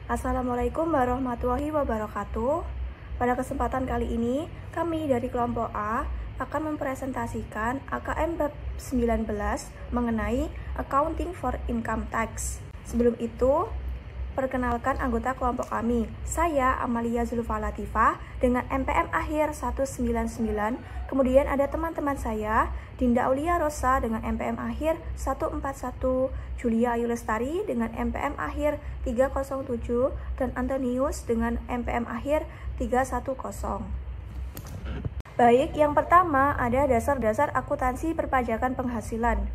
Assalamualaikum warahmatullahi wabarakatuh. Pada kesempatan kali ini, kami dari kelompok A akan mempresentasikan AKM Bab 19 mengenai Accounting for Income Tax. Sebelum itu, perkenalkan anggota kelompok kami. Saya Amalia Zulfa Latifah dengan MPM akhir 199. Kemudian ada teman-teman saya, Dinda Aulia Rosa dengan MPM akhir 141, Julia Ayu Lestari dengan MPM akhir 307, dan Antonius dengan MPM akhir 310. Baik, yang pertama ada dasar-dasar akuntansi perpajakan penghasilan.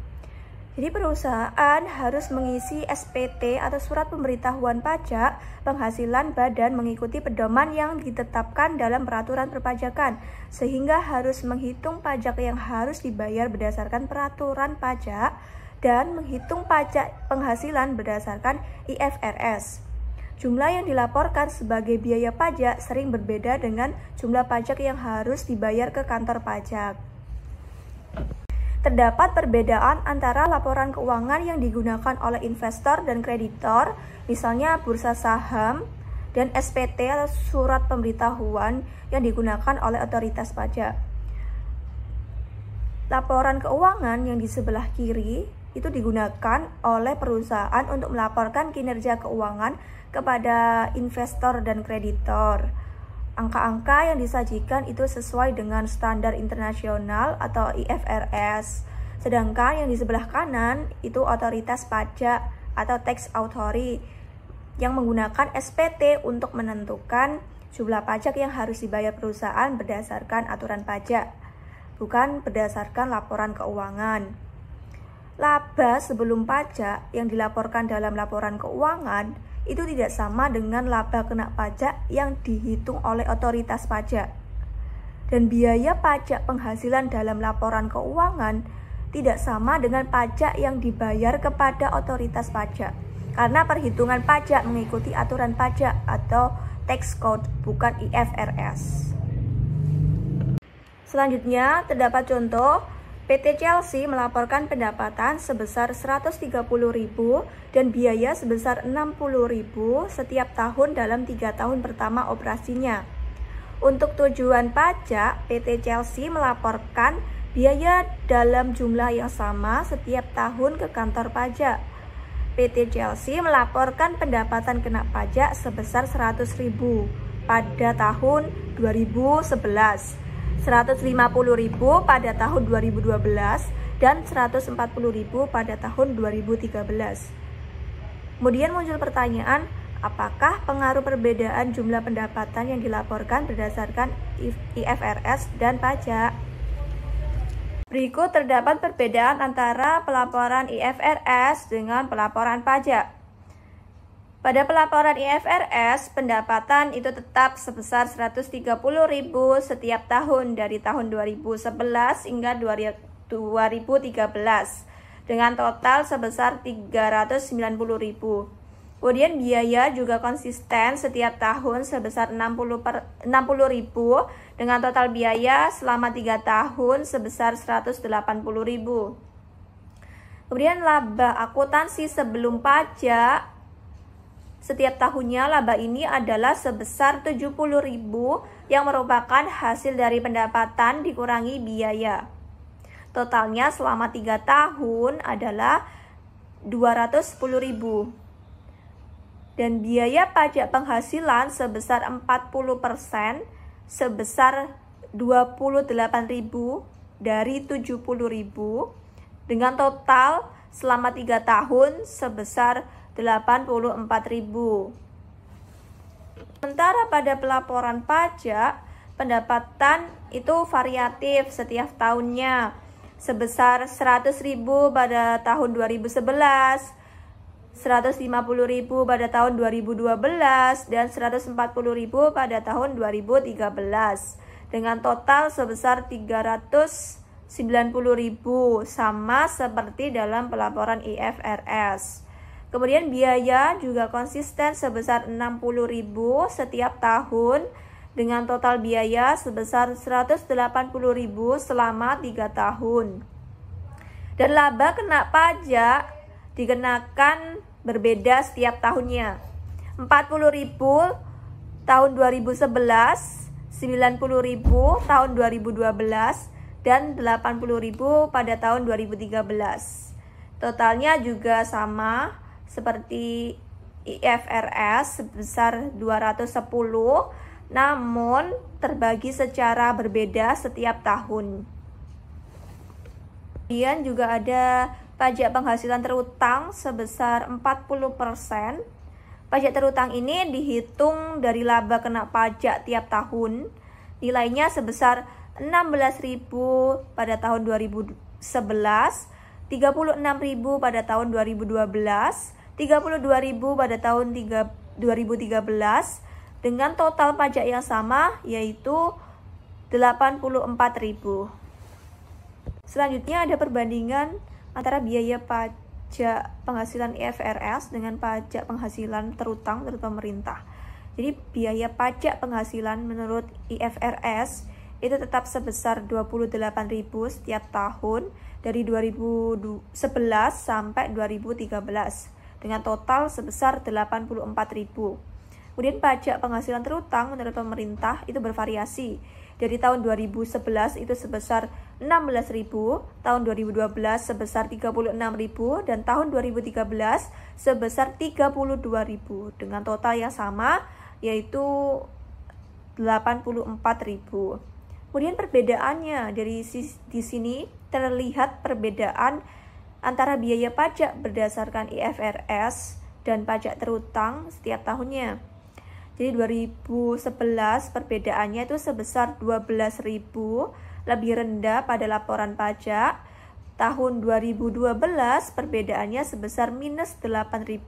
Jadi perusahaan harus mengisi SPT atau surat pemberitahuan pajak penghasilan badan mengikuti pedoman yang ditetapkan dalam peraturan perpajakan, sehingga harus menghitung pajak yang harus dibayar berdasarkan peraturan pajak dan menghitung pajak penghasilan berdasarkan IFRS. Jumlah yang dilaporkan sebagai biaya pajak sering berbeda dengan jumlah pajak yang harus dibayar ke kantor pajak. Terdapat perbedaan antara laporan keuangan yang digunakan oleh investor dan kreditor, misalnya bursa saham, dan SPT atau surat pemberitahuan yang digunakan oleh otoritas pajak. Laporan keuangan yang di sebelah kiri itu digunakan oleh perusahaan untuk melaporkan kinerja keuangan kepada investor dan kreditor. Angka-angka yang disajikan itu sesuai dengan standar internasional atau IFRS. Sedangkan yang di sebelah kanan itu otoritas pajak atau tax authority yang menggunakan SPT untuk menentukan jumlah pajak yang harus dibayar perusahaan berdasarkan aturan pajak, bukan berdasarkan laporan keuangan. Laba sebelum pajak yang dilaporkan dalam laporan keuangan itu tidak sama dengan laba kena pajak yang dihitung oleh otoritas pajak. Dan biaya pajak penghasilan dalam laporan keuangan tidak sama dengan pajak yang dibayar kepada otoritas pajak, karena perhitungan pajak mengikuti aturan pajak atau tax code, bukan IFRS. Selanjutnya, terdapat contoh PT Chelsea melaporkan pendapatan sebesar 130.000 dan biaya sebesar 60.000 setiap tahun dalam 3 tahun pertama operasinya. Untuk tujuan pajak, PT Chelsea melaporkan biaya dalam jumlah yang sama setiap tahun ke kantor pajak. PT Chelsea melaporkan pendapatan kena pajak sebesar 100.000 pada tahun 2011. 150.000 pada tahun 2012 dan 140.000 pada tahun 2013. Kemudian muncul pertanyaan, apakah pengaruh perbedaan jumlah pendapatan yang dilaporkan berdasarkan IFRS dan pajak? Berikut terdapat perbedaan antara pelaporan IFRS dengan pelaporan pajak. Pada pelaporan IFRS, pendapatan itu tetap sebesar 130.000 setiap tahun dari tahun 2011 hingga 2013 dengan total sebesar 390.000. Kemudian biaya juga konsisten setiap tahun sebesar 60.000 dengan total biaya selama 3 tahun sebesar 180.000. Kemudian laba akuntansi sebelum pajak setiap tahunnya laba ini adalah sebesar 70.000 yang merupakan hasil dari pendapatan dikurangi biaya. Totalnya selama 3 tahun adalah 210.000. Dan biaya pajak penghasilan sebesar 40% sebesar 28.000 dari 70.000 dengan total selama 3 tahun sebesar 84.000. Sementara pada pelaporan pajak, pendapatan itu variatif setiap tahunnya, sebesar 100.000 pada tahun 2011, 150.000 pada tahun 2012, dan 140.000 pada tahun 2013, dengan total sebesar 390.000, sama seperti dalam pelaporan IFRS. Kemudian biaya juga konsisten sebesar 60.000 setiap tahun dengan total biaya sebesar 180.000 selama 3 tahun. Dan laba kena pajak dikenakan berbeda setiap tahunnya. 40.000 tahun 2011, 90.000 tahun 2012, dan 80.000 pada tahun 2013. Totalnya juga sama seperti IFRS sebesar 210, namun terbagi secara berbeda setiap tahun. Kemudian juga ada pajak penghasilan terutang sebesar 40%. Pajak terutang ini dihitung dari laba kena pajak tiap tahun. Nilainya sebesar 16.000 pada tahun 2011, 36.000 pada tahun 2012, 32.000 pada tahun 2013, dengan total pajak yang sama yaitu 84.000. Selanjutnya ada perbandingan antara biaya pajak penghasilan IFRS dengan pajak penghasilan terutang dari pemerintah. Jadi biaya pajak penghasilan menurut IFRS itu tetap sebesar 28.000 setiap tahun dari 2011 sampai 2013 dengan total sebesar 84.000. Kemudian pajak penghasilan terutang menurut pemerintah itu bervariasi. Dari tahun 2011 itu sebesar 16.000, tahun 2012 sebesar 36.000, dan tahun 2013 sebesar 32.000 dengan total yang sama yaitu 84.000. Kemudian perbedaannya di sini terlihat perbedaan antara biaya pajak berdasarkan IFRS dan pajak terutang setiap tahunnya. Jadi 2011 perbedaannya itu sebesar 12.000 lebih rendah pada laporan pajak. Tahun 2012 perbedaannya sebesar minus 8.000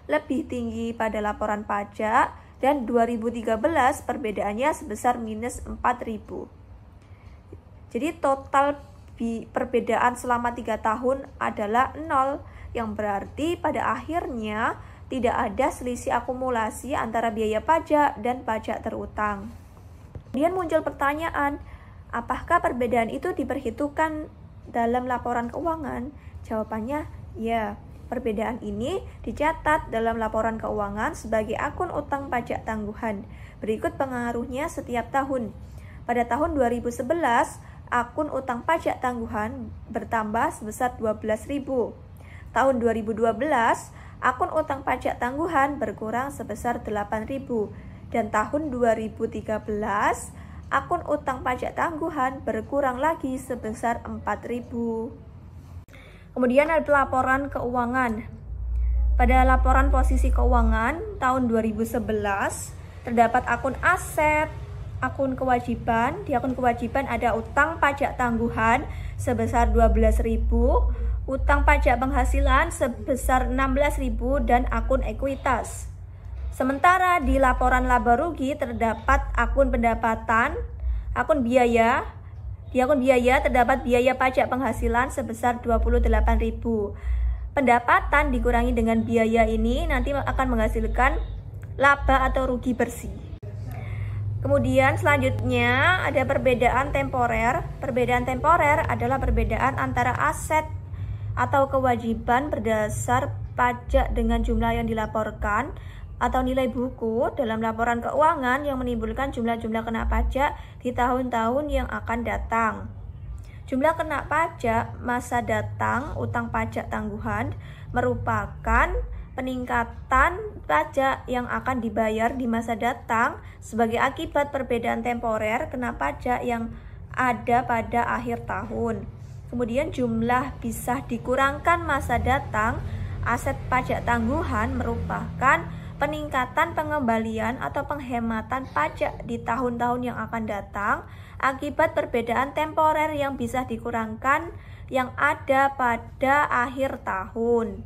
lebih tinggi pada laporan pajak, dan 2013 perbedaannya sebesar minus 4.000. Jadi total perbedaan selama 3 tahun adalah 0, yang berarti pada akhirnya tidak ada selisih akumulasi antara biaya pajak dan pajak terutang. Kemudian muncul pertanyaan, apakah perbedaan itu diperhitungkan dalam laporan keuangan? Jawabannya ya, perbedaan ini dicatat dalam laporan keuangan sebagai akun utang pajak tangguhan. Berikut pengaruhnya setiap tahun. Pada tahun 2011, akun utang pajak tangguhan bertambah sebesar 12.000. Tahun 2012, akun utang pajak tangguhan berkurang sebesar 8.000, dan tahun 2013 akun utang pajak tangguhan berkurang lagi sebesar 4.000. Kemudian ada laporan keuangan. Pada laporan posisi keuangan tahun 2011 terdapat akun aset, akun kewajiban. Di akun kewajiban ada utang pajak tangguhan sebesar 12.000, utang pajak penghasilan sebesar 16.000, dan akun ekuitas. Sementara di laporan laba rugi terdapat akun pendapatan, akun biaya. Di akun biaya terdapat biaya pajak penghasilan sebesar 28.000. Pendapatan dikurangi dengan biaya ini nanti akan menghasilkan laba atau rugi bersih. Kemudian selanjutnya ada perbedaan temporer. Perbedaan temporer adalah perbedaan antara aset atau kewajiban berdasar pajak dengan jumlah yang dilaporkan atau nilai buku dalam laporan keuangan yang menimbulkan jumlah-jumlah kena pajak di tahun-tahun yang akan datang. Jumlah kena pajak masa datang utang pajak tangguhan merupakan peningkatan pajak yang akan dibayar di masa datang sebagai akibat perbedaan temporer kena pajak yang ada pada akhir tahun. Kemudian jumlah bisa dikurangkan masa datang aset pajak tangguhan merupakan peningkatan pengembalian atau penghematan pajak di tahun-tahun yang akan datang akibat perbedaan temporer yang bisa dikurangkan yang ada pada akhir tahun.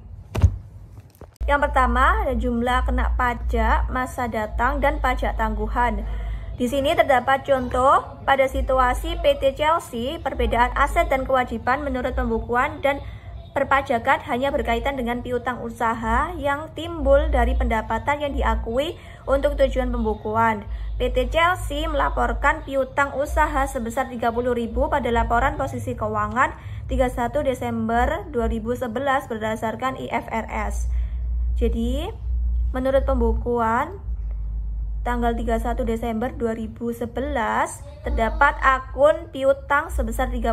Yang pertama ada jumlah kena pajak masa datang dan pajak tangguhan. Di sini terdapat contoh pada situasi PT Chelsea, perbedaan aset dan kewajiban menurut pembukuan dan perpajakan hanya berkaitan dengan piutang usaha yang timbul dari pendapatan yang diakui untuk tujuan pembukuan. PT Chelsea melaporkan piutang usaha sebesar 30.000 pada laporan posisi keuangan 31 Desember 2011 berdasarkan IFRS. Jadi, menurut pembukuan tanggal 31 Desember 2011 terdapat akun piutang sebesar 30.000.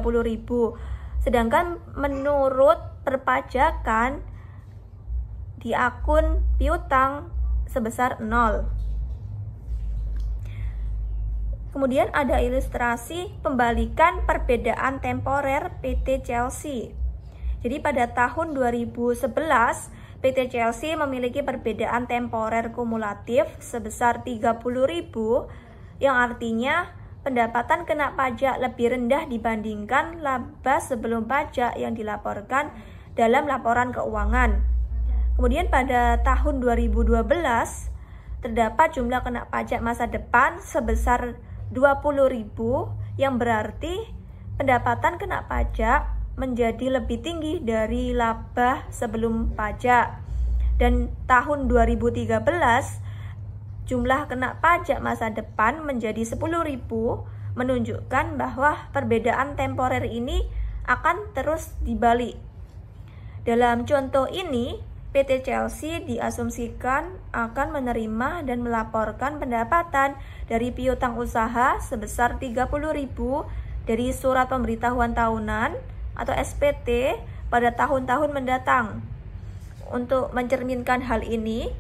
Sedangkan menurut perpajakan di akun piutang sebesar 0. Kemudian ada ilustrasi pembalikan perbedaan temporer PT Chelsea. Jadi pada tahun 2011 PT Chelsea memiliki perbedaan temporer kumulatif sebesar 30.000, yang artinya pendapatan kena pajak lebih rendah dibandingkan laba sebelum pajak yang dilaporkan dalam laporan keuangan. Kemudian pada tahun 2012 terdapat jumlah kena pajak masa depan sebesar 20.000, yang berarti pendapatan kena pajak menjadi lebih tinggi dari laba sebelum pajak. Dan tahun 2013 jumlah kena pajak masa depan menjadi 10.000, menunjukkan bahwa perbedaan temporer ini akan terus dibalik. Dalam contoh ini, PT Chelsea diasumsikan akan menerima dan melaporkan pendapatan dari piutang usaha sebesar 30.000 dari surat pemberitahuan tahunan atau SPT pada tahun-tahun mendatang. Untuk mencerminkan hal ini,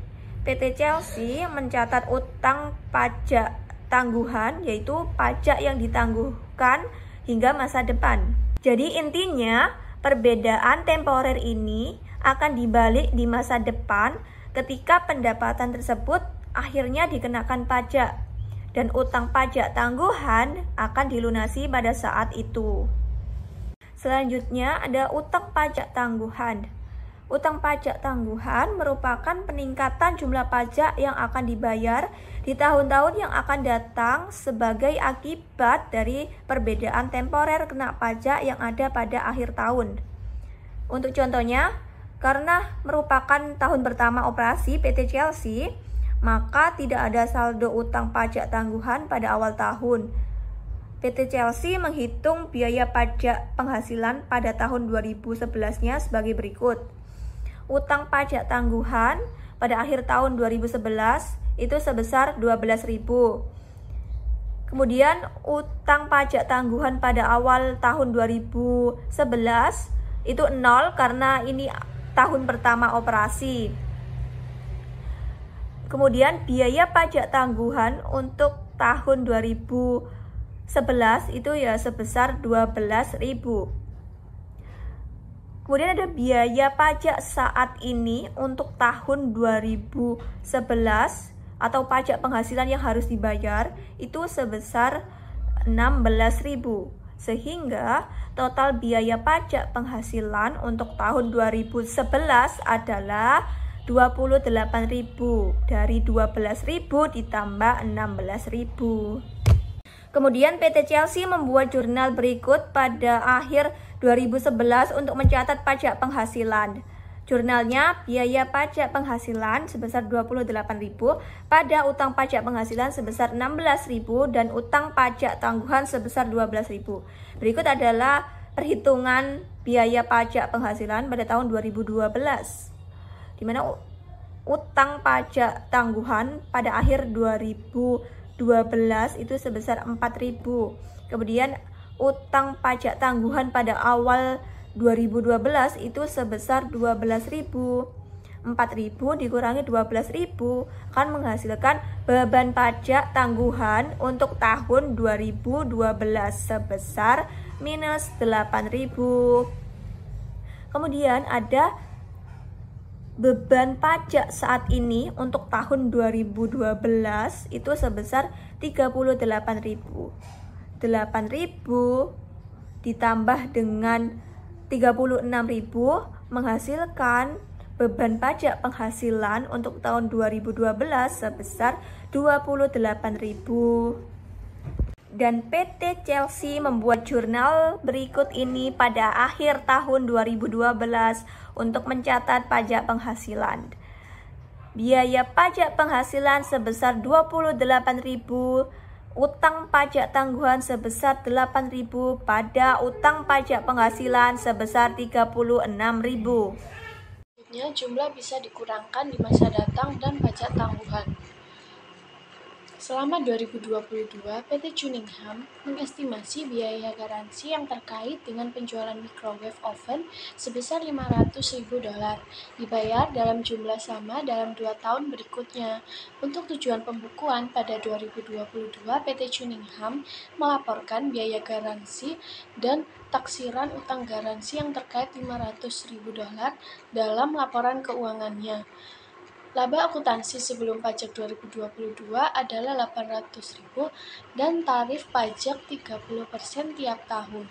PT Chelsea mencatat utang pajak tangguhan, yaitu pajak yang ditangguhkan hingga masa depan. Jadi intinya, perbedaan temporer ini akan dibalik di masa depan ketika pendapatan tersebut akhirnya dikenakan pajak, dan utang pajak tangguhan akan dilunasi pada saat itu. Selanjutnya ada utang pajak tangguhan. Utang pajak tangguhan merupakan peningkatan jumlah pajak yang akan dibayar di tahun-tahun yang akan datang sebagai akibat dari perbedaan temporer kena pajak yang ada pada akhir tahun. Untuk contohnya, karena merupakan tahun pertama operasi PT Chelsea, maka tidak ada saldo utang pajak tangguhan pada awal tahun. PT Chelsea menghitung biaya pajak penghasilan pada tahun 2011-nya sebagai berikut. Utang pajak tangguhan pada akhir tahun 2011 itu sebesar 12.000. Kemudian utang pajak tangguhan pada awal tahun 2011 itu 0 karena ini tahun pertama operasi. Kemudian biaya pajak tangguhan untuk tahun 2011 itu ya sebesar 12.000. Kemudian ada biaya pajak saat ini untuk tahun 2011 atau pajak penghasilan yang harus dibayar itu sebesar 16.000. Sehingga total biaya pajak penghasilan untuk tahun 2011 adalah 28.000. Dari 12.000 ditambah 16.000. Kemudian PT Chelsea membuat jurnal berikut pada akhir 2011 untuk mencatat pajak penghasilan. Jurnalnya biaya pajak penghasilan sebesar 28.000, pada utang pajak penghasilan sebesar 16.000 dan utang pajak tangguhan sebesar 12.000. Berikut adalah perhitungan biaya pajak penghasilan pada tahun 2012, di mana utang pajak tangguhan pada akhir 2012 itu sebesar 4.000. Kemudian utang pajak tangguhan pada awal 2012 itu sebesar 12.000. 4.000 dikurangi 12.000 akan menghasilkan beban pajak tangguhan untuk tahun 2012 sebesar minus 8.000. Kemudian ada beban pajak saat ini untuk tahun 2012 itu sebesar 38.000. 8.000 ditambah dengan 36.000 menghasilkan beban pajak penghasilan untuk tahun 2012 sebesar 28.000. Dan PT Chelsea membuat jurnal berikut ini pada akhir tahun 2012 untuk mencatat pajak penghasilan. Biaya pajak penghasilan sebesar 28.000, utang pajak tangguhan sebesar 8.000 pada utang pajak penghasilan sebesar 36.000. Selanjutnya, jumlah bisa dikurangkan di masa datang dan pajak tangguhan. Selama 2022, PT Cunningham mengestimasi biaya garansi yang terkait dengan penjualan microwave oven sebesar $500.000, dibayar dalam jumlah sama dalam 2 tahun berikutnya. Untuk tujuan pembukuan, pada 2022, PT Cunningham melaporkan biaya garansi dan taksiran utang garansi yang terkait $500.000 dalam laporan keuangannya. Laba akuntansi sebelum pajak 2022 adalah $800.000 dan tarif pajak 30% tiap tahun.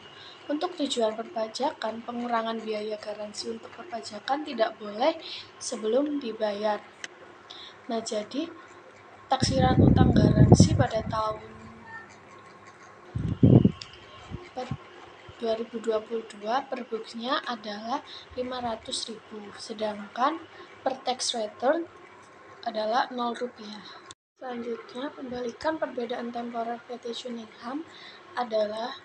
Untuk tujuan perpajakan, pengurangan biaya garansi untuk perpajakan tidak boleh sebelum dibayar. Nah, jadi taksiran utang garansi pada tahun 2022 per booknya adalah $500.000, sedangkan per tax return adalah Rp0. Selanjutnya, pembalikan perbedaan temporer PT Cunningham adalah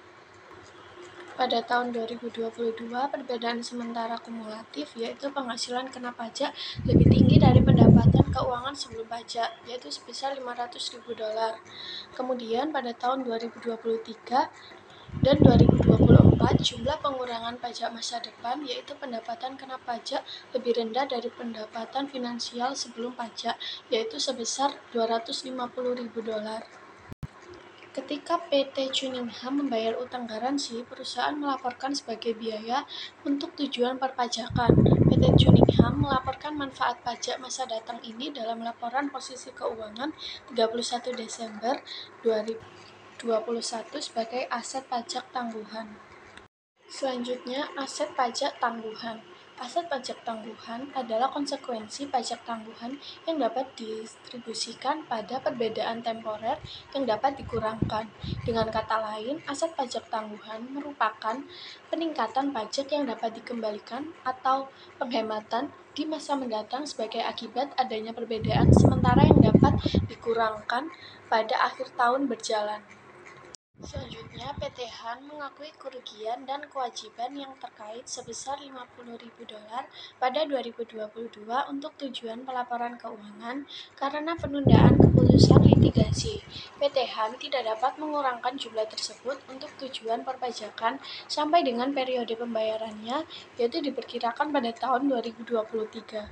pada tahun 2022, perbedaan sementara kumulatif yaitu penghasilan kena pajak lebih tinggi dari pendapatan keuangan sebelum pajak, yaitu sebesar $500.000. Kemudian pada tahun 2023 dan 2024, jumlah pengurangan pajak masa depan yaitu pendapatan kena pajak lebih rendah dari pendapatan finansial sebelum pajak, yaitu sebesar $250.000. Ketika PT Cunningham membayar utang garansi, perusahaan melaporkan sebagai biaya untuk tujuan perpajakan. PT Cunningham melaporkan manfaat pajak masa datang ini dalam laporan posisi keuangan 31 Desember 2021 sebagai aset pajak tangguhan. Selanjutnya, aset pajak tangguhan. Aset pajak tangguhan adalah konsekuensi pajak tangguhan yang dapat didistribusikan pada perbedaan temporer yang dapat dikurangkan. Dengan kata lain, aset pajak tangguhan merupakan peningkatan pajak yang dapat dikembalikan atau penghematan di masa mendatang sebagai akibat adanya perbedaan sementara yang dapat dikurangkan pada akhir tahun berjalan. Selanjutnya, PT Han mengakui kerugian dan kewajiban yang terkait sebesar $50.000 pada 2022 untuk tujuan pelaporan keuangan karena penundaan keputusan litigasi. PT Han tidak dapat mengurangkan jumlah tersebut untuk tujuan perpajakan sampai dengan periode pembayarannya, yaitu diperkirakan pada tahun 2023.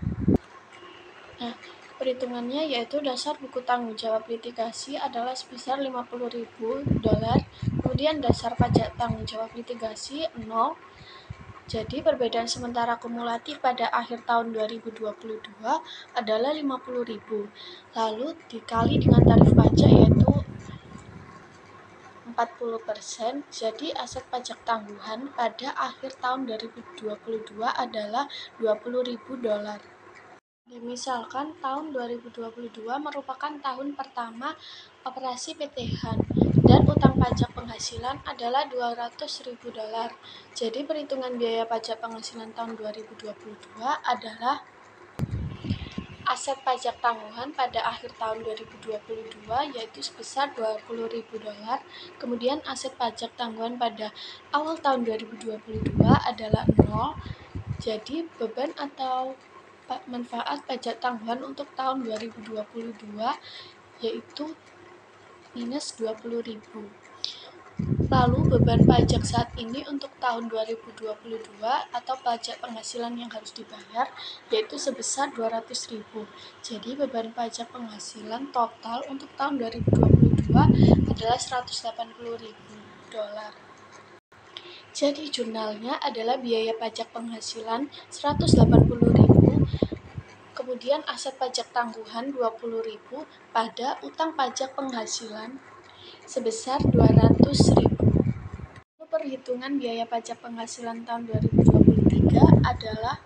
Nah, perhitungannya yaitu dasar buku tanggung jawab litigasi adalah sebesar $50.000, kemudian dasar pajak tanggung jawab litigasi 0. Jadi perbedaan sementara kumulatif pada akhir tahun 2022 adalah $50.000. Lalu dikali dengan tarif pajak yaitu 40%, jadi aset pajak tangguhan pada akhir tahun 2022 adalah $20.000. Misalkan tahun 2022 merupakan tahun pertama operasi PT Han dan utang pajak penghasilan adalah $200.000. Jadi perhitungan biaya pajak penghasilan tahun 2022 adalah aset pajak tangguhan pada akhir tahun 2022 yaitu sebesar $20.000. Kemudian aset pajak tangguhan pada awal tahun 2022 adalah 0. Jadi beban atau manfaat pajak tangguhan untuk tahun 2022 yaitu minus $20.000. Lalu beban pajak saat ini untuk tahun 2022 atau pajak penghasilan yang harus dibayar yaitu sebesar $200.000. Jadi beban pajak penghasilan total untuk tahun 2022 adalah $180.000. Jadi jurnalnya adalah biaya pajak penghasilan $180.000, kemudian aset pajak tangguhan $20.000 pada utang pajak penghasilan sebesar $200.000. Perhitungan biaya pajak penghasilan tahun 2023 adalah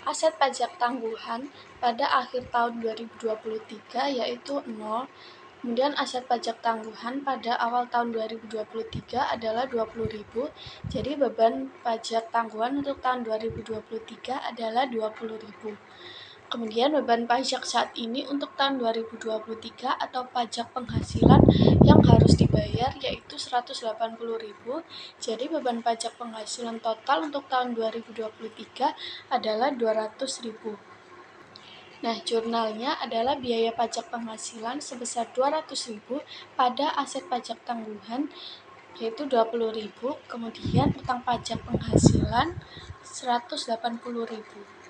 aset pajak tangguhan pada akhir tahun 2023 yaitu 0. Kemudian aset pajak tangguhan pada awal tahun 2023 adalah $20.000. Jadi beban pajak tangguhan untuk tahun 2023 adalah $20.000. Kemudian beban pajak saat ini untuk tahun 2023 atau pajak penghasilan yang harus dibayar yaitu 180.000. Jadi beban pajak penghasilan total untuk tahun 2023 adalah 200.000. Nah, jurnalnya adalah biaya pajak penghasilan sebesar 200.000 pada aset pajak tangguhan yaitu 20.000, kemudian utang pajak penghasilan 180.000.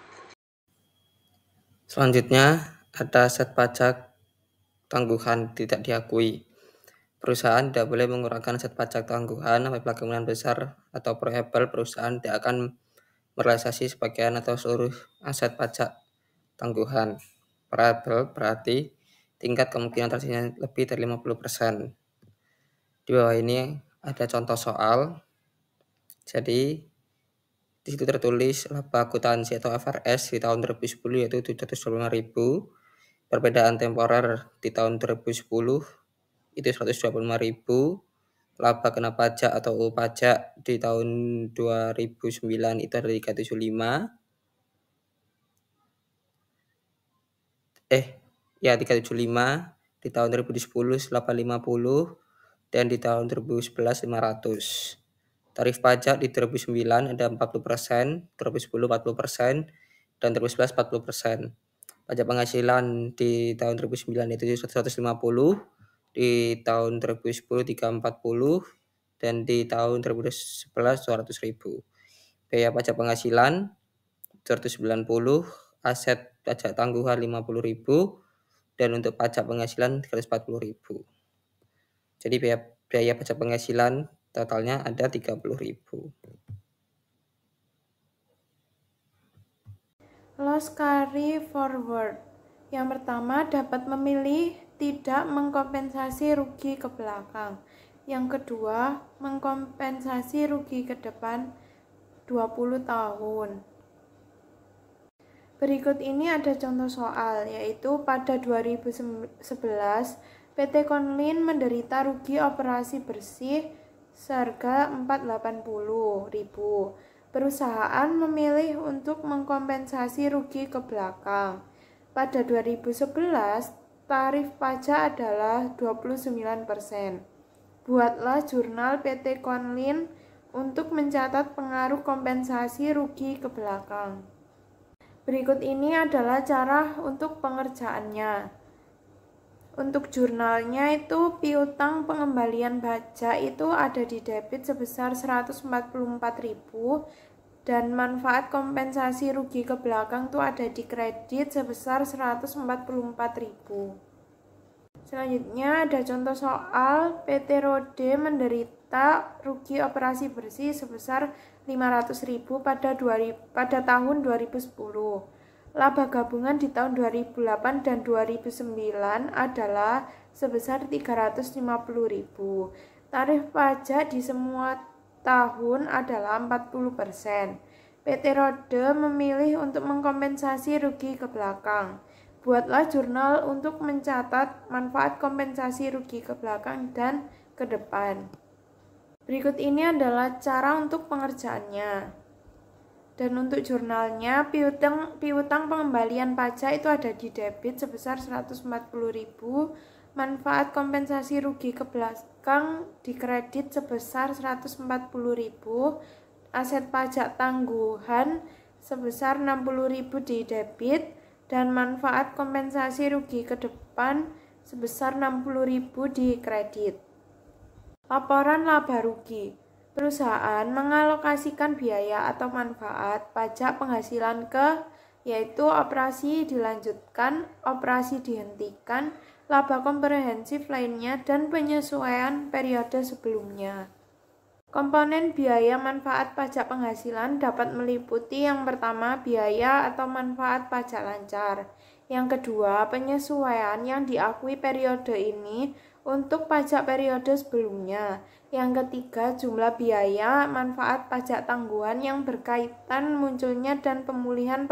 Selanjutnya, ada aset pajak tangguhan tidak diakui. Perusahaan tidak boleh mengurangkan aset pajak tangguhan apabila kemungkinan besar atau probable perusahaan tidak akan merealisasi sebagian atau seluruh aset pajak tangguhan. Probable berarti tingkat kemungkinan terjadinya lebih dari 50%. Di bawah ini ada contoh soal. Jadi di situ tertulis laba akuntansi atau FRS di tahun 2010 yaitu 725.000. Perbedaan temporer di tahun 2010 itu 125.000. Laba kena pajak atau pajak di tahun 2009 itu ada 375. 375. Di tahun 2010 850 dan di tahun 2011 500. Tarif pajak di 2009 ada 40%, 2010 40%, dan 2011 40%. Pajak penghasilan di tahun 2009 itu 150, di tahun 2010 340, dan di tahun 2011 200.000. Biaya pajak penghasilan 290, aset pajak tangguhan 50.000, dan untuk pajak penghasilan 340.000. Jadi biaya pajak penghasilan totalnya ada 30.000. Loss carry forward. Yang pertama, dapat memilih tidak mengkompensasi rugi ke belakang. Yang kedua, mengkompensasi rugi ke depan 20 tahun. Berikut ini ada contoh soal, yaitu pada 2011 PT Konlin menderita rugi operasi bersih seharga 480.000. Perusahaan memilih untuk mengkompensasi rugi ke belakang. Pada 2011, tarif pajak adalah 29%. Buatlah jurnal PT Konlin untuk mencatat pengaruh kompensasi rugi ke belakang. Berikut ini adalah cara untuk pengerjaannya. Untuk jurnalnya itu piutang pengembalian pajak itu ada di debit sebesar 144.000 dan manfaat kompensasi rugi ke belakang itu ada di kredit sebesar 144.000. Selanjutnya ada contoh soal PT Rode menderita rugi operasi bersih sebesar 500.000 pada tahun 2010. Laba gabungan di tahun 2008 dan 2009 adalah sebesar 350.000. Tarif pajak di semua tahun adalah 40%. PT Rode memilih untuk mengkompensasi rugi ke belakang. Buatlah jurnal untuk mencatat manfaat kompensasi rugi ke belakang dan ke depan. Berikut ini adalah cara untuk pengerjaannya. Dan untuk jurnalnya, piutang pengembalian pajak itu ada di debit sebesar 140.000, manfaat kompensasi rugi ke belakang di kredit sebesar 140.000, aset pajak tangguhan sebesar 60.000 di debit, dan manfaat kompensasi rugi ke depan sebesar 60.000 di kredit. Laporan laba rugi. Perusahaan mengalokasikan biaya atau manfaat pajak penghasilan yaitu operasi dilanjutkan, operasi dihentikan, laba komprehensif lainnya, dan penyesuaian periode sebelumnya. Komponen biaya manfaat pajak penghasilan dapat meliputi yang pertama biaya atau manfaat pajak lancar, yang kedua penyesuaian yang diakui periode ini untuk pajak periode sebelumnya, yang ketiga jumlah biaya manfaat pajak tangguhan yang berkaitan munculnya dan pemulihan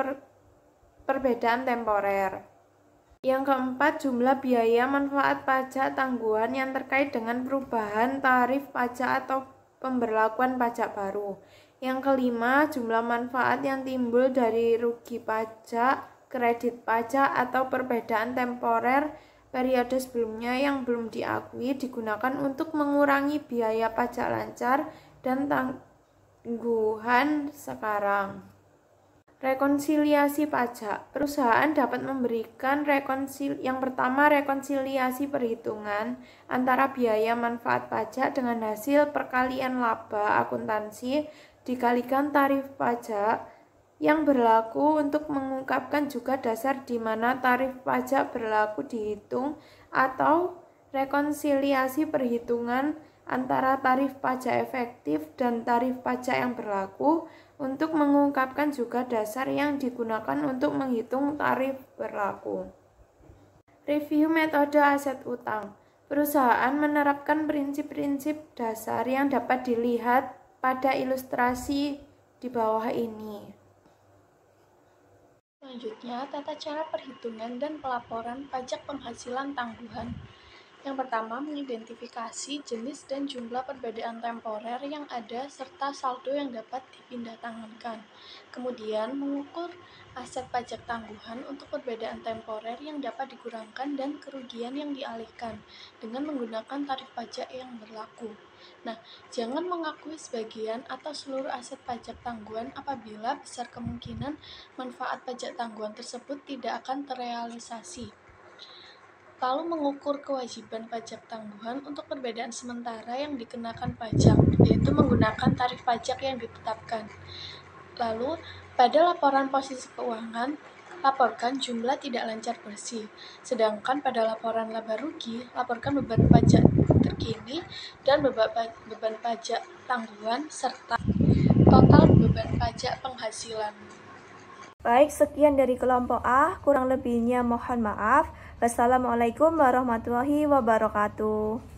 perbedaan temporer. Yang keempat, jumlah biaya manfaat pajak tangguhan yang terkait dengan perubahan tarif pajak atau pemberlakuan pajak baru. Yang kelima, jumlah manfaat yang timbul dari rugi pajak kredit pajak atau perbedaan temporer periode sebelumnya yang belum diakui digunakan untuk mengurangi biaya pajak lancar dan tangguhan sekarang. Rekonsiliasi pajak. Perusahaan dapat memberikan yang pertama rekonsiliasi perhitungan antara biaya manfaat pajak dengan hasil perkalian laba akuntansi dikalikan tarif pajak yang berlaku untuk mengungkapkan juga dasar di mana tarif pajak berlaku dihitung, atau rekonsiliasi perhitungan antara tarif pajak efektif dan tarif pajak yang berlaku untuk mengungkapkan juga dasar yang digunakan untuk menghitung tarif berlaku. Review metode aset utang. Perusahaan menerapkan prinsip-prinsip dasar yang dapat dilihat pada ilustrasi di bawah ini. Selanjutnya, tata cara perhitungan dan pelaporan pajak penghasilan tangguhan. Yang pertama, mengidentifikasi jenis dan jumlah perbedaan temporer yang ada serta saldo yang dapat dipindahtangankan. Kemudian, mengukur aset pajak tangguhan untuk perbedaan temporer yang dapat dikurangkan dan kerugian yang dialihkan dengan menggunakan tarif pajak yang berlaku. Nah, jangan mengakui sebagian atau seluruh aset pajak tangguhan apabila besar kemungkinan manfaat pajak tangguhan tersebut tidak akan terrealisasi. Lalu mengukur kewajiban pajak tangguhan untuk perbedaan sementara yang dikenakan pajak, yaitu menggunakan tarif pajak yang ditetapkan. Lalu, pada laporan posisi keuangan, laporkan jumlah tidak lancar bersih. Sedangkan pada laporan laba rugi, laporkan beban pajak terkini dan beban pajak tangguhan serta total beban pajak penghasilan. Baik, sekian dari kelompok A, kurang lebihnya mohon maaf. Wassalamualaikum warahmatullahi wabarakatuh.